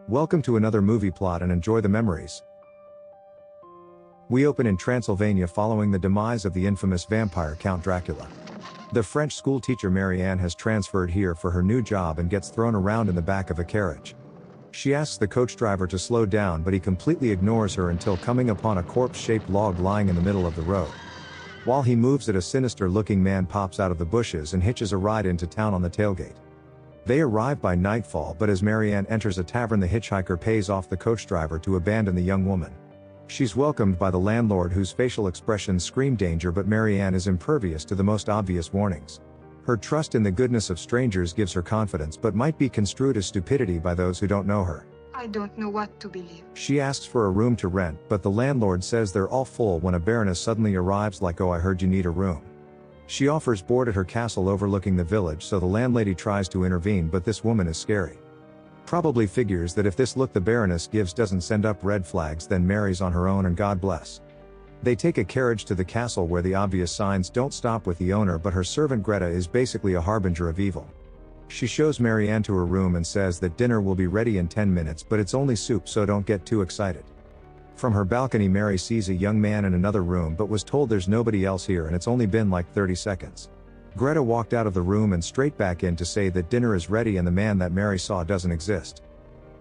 Welcome to another movie plot and enjoy the memories. We open in Transylvania following the demise of the infamous vampire Count Dracula. The French schoolteacher Marianne has transferred here for her new job and gets thrown around in the back of a carriage. She asks the coach driver to slow down, but he completely ignores her until coming upon a corpse-shaped log lying in the middle of the road. While he moves it, a sinister-looking man pops out of the bushes and hitches a ride into town on the tailgate. They arrive by nightfall, but as Marianne enters a tavern, the hitchhiker pays off the coach driver to abandon the young woman. She's welcomed by the landlord, whose facial expressions scream danger, but Marianne is impervious to the most obvious warnings. Her trust in the goodness of strangers gives her confidence, but might be construed as stupidity by those who don't know her. I don't know what to believe. She asks for a room to rent, but the landlord says they're all full when a baroness suddenly arrives like, "Oh, I heard you need a room." She offers board at her castle overlooking the village, so the landlady tries to intervene, but this woman is scary. Probably figures that if this look the Baroness gives doesn't send up red flags, then marries on her own and God bless. They take a carriage to the castle where the obvious signs don't stop with the owner, but her servant Greta is basically a harbinger of evil. She shows Marianne to her room and says that dinner will be ready in 10 minutes, but it's only soup, so don't get too excited. From her balcony, Mary sees a young man in another room but was told there's nobody else here and it's only been like 30 seconds. Greta walked out of the room and straight back in to say that dinner is ready and the man that Mary saw doesn't exist.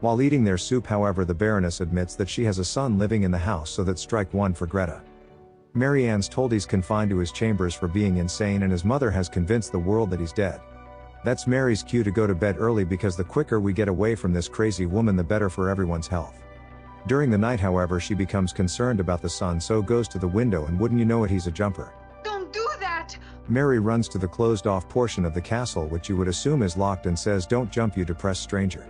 While eating their soup, however, the Baroness admits that she has a son living in the house, so that's strike one for Greta. Marianne's told he's confined to his chambers for being insane, and his mother has convinced the world that he's dead. That's Mary's cue to go to bed early, because the quicker we get away from this crazy woman, the better for everyone's health. During the night, however, she becomes concerned about the son, so goes to the window, and wouldn't you know it, he's a jumper. Don't do that! Mary runs to the closed-off portion of the castle, which you would assume is locked, and says, "Don't jump, you depressed stranger."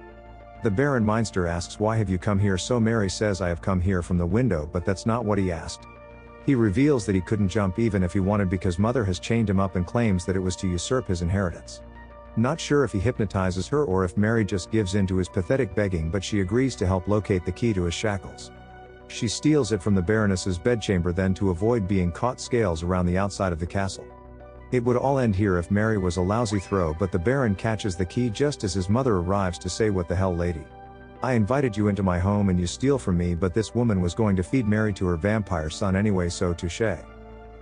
The Baron Meinster asks, "Why have you come here?" So Mary says, "I have come here from the window," but that's not what he asked. He reveals that he couldn't jump even if he wanted, because Mother has chained him up and claims that it was to usurp his inheritance. Not sure if he hypnotizes her or if Mary just gives in to his pathetic begging, but she agrees to help locate the key to his shackles. She steals it from the Baroness's bedchamber then to avoid being caught, scales around the outside of the castle. It would all end here if Mary was a lousy throw, but the Baron catches the key just as his mother arrives to say, "What the hell, lady? I invited you into my home and you steal from me," but this woman was going to feed Mary to her vampire son anyway, so touché.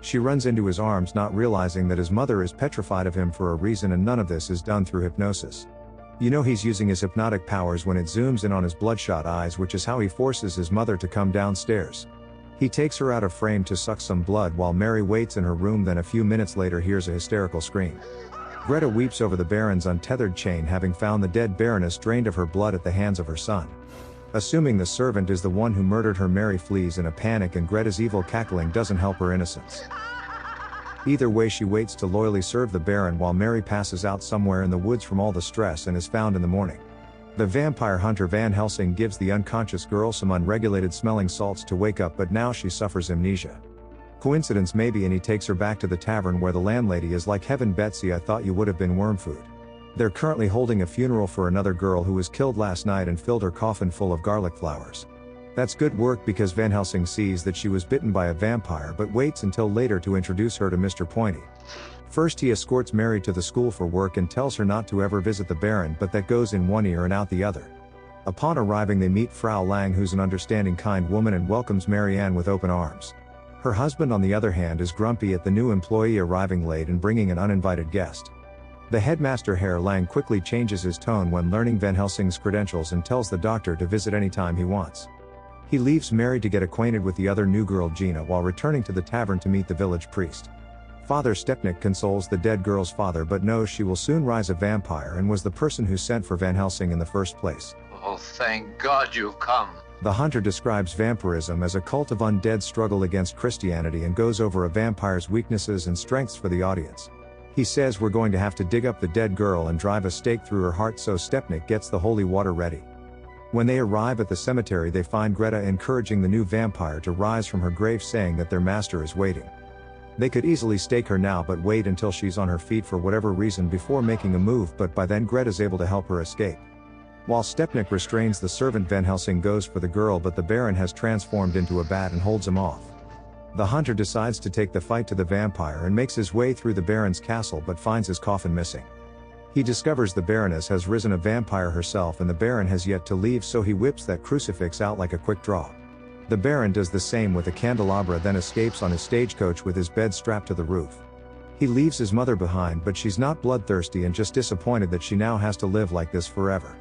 She runs into his arms, not realizing that his mother is petrified of him for a reason, and none of this is done through hypnosis. You know he's using his hypnotic powers when it zooms in on his bloodshot eyes, which is how he forces his mother to come downstairs. He takes her out of frame to suck some blood while Mary waits in her room, then a few minutes later hears a hysterical scream. Greta weeps over the Baron's untethered chain, having found the dead Baroness drained of her blood at the hands of her son. Assuming the servant is the one who murdered her, Mary flees in a panic, and Greta's evil cackling doesn't help her innocence. Either way, she waits to loyally serve the Baron while Mary passes out somewhere in the woods from all the stress and is found in the morning. The vampire hunter Van Helsing gives the unconscious girl some unregulated smelling salts to wake up, but now she suffers amnesia. Coincidence maybe, and he takes her back to the tavern where the landlady is like, "Heaven, Betsy, I thought you would have been worm food." They're currently holding a funeral for another girl who was killed last night and filled her coffin full of garlic flowers. That's good work, because Van Helsing sees that she was bitten by a vampire but waits until later to introduce her to Mr. Pointy. First he escorts Mary to the school for work and tells her not to ever visit the Baron, but that goes in one ear and out the other. Upon arriving they meet Frau Lang, who's an understanding, kind woman and welcomes Marianne with open arms. Her husband, on the other hand, is grumpy at the new employee arriving late and bringing an uninvited guest. The headmaster Herr Lang quickly changes his tone when learning Van Helsing's credentials and tells the doctor to visit anytime he wants. He leaves Mary to get acquainted with the other new girl, Gina, while returning to the tavern to meet the village priest. Father Stepnik consoles the dead girl's father, but knows she will soon rise a vampire and was the person who sent for Van Helsing in the first place. "Oh, thank God you've come." The hunter describes vampirism as a cult of undead struggle against Christianity and goes over a vampire's weaknesses and strengths for the audience. He says we're going to have to dig up the dead girl and drive a stake through her heart, so Stepnik gets the holy water ready. When they arrive at the cemetery, they find Greta encouraging the new vampire to rise from her grave, saying that their master is waiting. They could easily stake her now, but wait until she's on her feet for whatever reason before making a move, but by then Greta's able to help her escape. While Stepnik restrains the servant, Van Helsing goes for the girl, but the Baron has transformed into a bat and holds him off. The hunter decides to take the fight to the vampire and makes his way through the Baron's castle, but finds his coffin missing. He discovers the Baroness has risen a vampire herself and the Baron has yet to leave, so he whips that crucifix out like a quick draw. The Baron does the same with a candelabra, then escapes on his stagecoach with his bed strapped to the roof. He leaves his mother behind, but she's not bloodthirsty and just disappointed that she now has to live like this forever.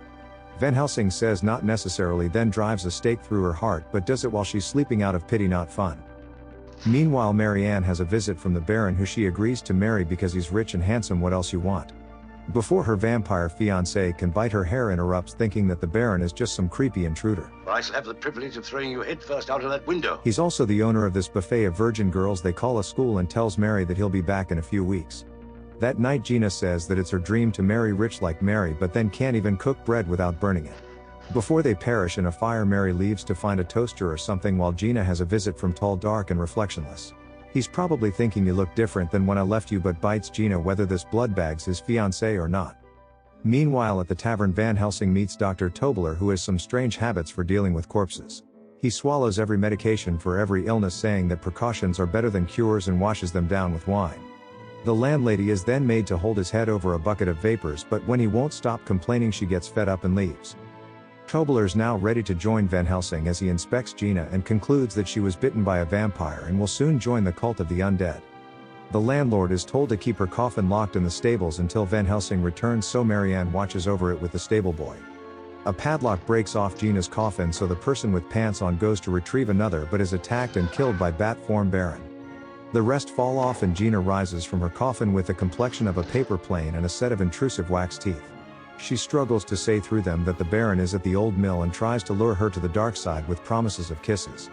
Van Helsing says not necessarily, then drives a stake through her heart, but does it while she's sleeping out of pity, not fun. Meanwhile, Marianne has a visit from the Baron, who she agrees to marry because he's rich and handsome. What else you want? Before her vampire fiancé can bite her, Herr interrupts, thinking that the Baron is just some creepy intruder. I shall have the privilege of throwing you headfirst out of that window. He's also the owner of this buffet of virgin girls they call a school, and tells Mary that he'll be back in a few weeks. That night, Gina says that it's her dream to marry rich like Mary, but then can't even cook bread without burning it. Before they perish in a fire, Mary leaves to find a toaster or something, while Gina has a visit from tall, dark and reflectionless. He's probably thinking you look different than when I left you, but bites Gina whether this bloodbag's his fiancée or not. Meanwhile, at the tavern, Van Helsing meets Dr. Tobler, who has some strange habits for dealing with corpses. He swallows every medication for every illness, saying that precautions are better than cures, and washes them down with wine. The landlady is then made to hold his head over a bucket of vapors, but when he won't stop complaining, she gets fed up and leaves. Tobler's now ready to join Van Helsing as he inspects Gina and concludes that she was bitten by a vampire and will soon join the cult of the undead. The landlord is told to keep her coffin locked in the stables until Van Helsing returns, so Marianne watches over it with the stable boy. A padlock breaks off Gina's coffin, so the person with pants on goes to retrieve another, but is attacked and killed by bat-form Baron. The rest fall off and Gina rises from her coffin with the complexion of a paper plane and a set of intrusive wax teeth. She struggles to say through them that the Baron is at the old mill and tries to lure her to the dark side with promises of kisses.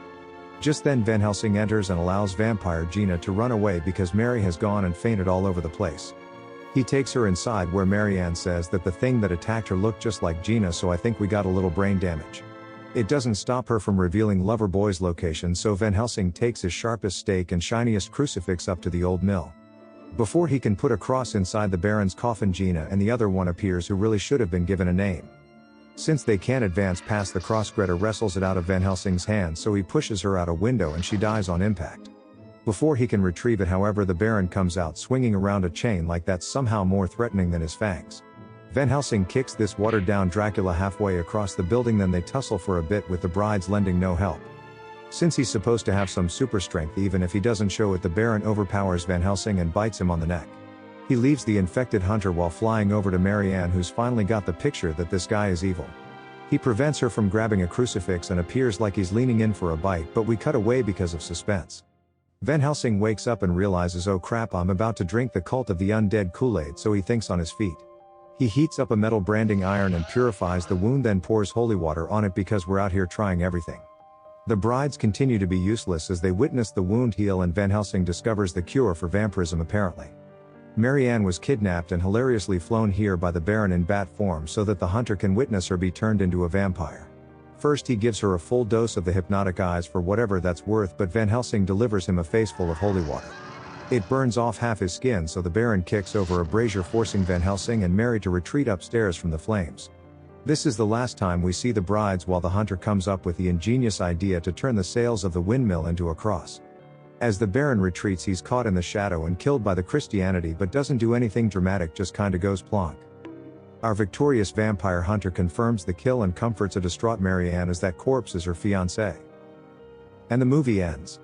Just then Van Helsing enters and allows vampire Gina to run away because Mary has gone and fainted all over the place. He takes her inside, where Marianne says that the thing that attacked her looked just like Gina, so I think we got a little brain damage. It doesn't stop her from revealing Loverboy's location, so Van Helsing takes his sharpest stake and shiniest crucifix up to the old mill. Before he can put a cross inside the Baron's coffin, Gina and the other one appears, who really should have been given a name. Since they can't advance past the cross, Greta wrestles it out of Van Helsing's hand, so he pushes her out a window and she dies on impact. Before he can retrieve it, however, the Baron comes out swinging around a chain like that's somehow more threatening than his fangs. Van Helsing kicks this watered-down Dracula halfway across the building, then they tussle for a bit with the brides lending no help. Since he's supposed to have some super strength, even if he doesn't show it, the Baron overpowers Van Helsing and bites him on the neck. He leaves the infected hunter while flying over to Marianne, who's finally got the picture that this guy is evil. He prevents her from grabbing a crucifix and appears like he's leaning in for a bite, but we cut away because of suspense. Van Helsing wakes up and realizes, oh crap, I'm about to drink the cult of the undead Kool-Aid, so he thinks on his feet. He heats up a metal branding iron and purifies the wound, then pours holy water on it because we're out here trying everything. The brides continue to be useless as they witness the wound heal, and Van Helsing discovers the cure for vampirism apparently. Marianne was kidnapped and hilariously flown here by the Baron in bat form so that the hunter can witness her be turned into a vampire. First he gives her a full dose of the hypnotic eyes for whatever that's worth, but Van Helsing delivers him a face full of holy water. It burns off half his skin, so the Baron kicks over a brazier, forcing Van Helsing and Mary to retreat upstairs from the flames. This is the last time we see the brides, while the hunter comes up with the ingenious idea to turn the sails of the windmill into a cross. As the Baron retreats, he's caught in the shadow and killed by the Christianity, but doesn't do anything dramatic, just kinda goes plonk. Our victorious vampire hunter confirms the kill and comforts a distraught Marianne as that corpse is her fiancé. And the movie ends.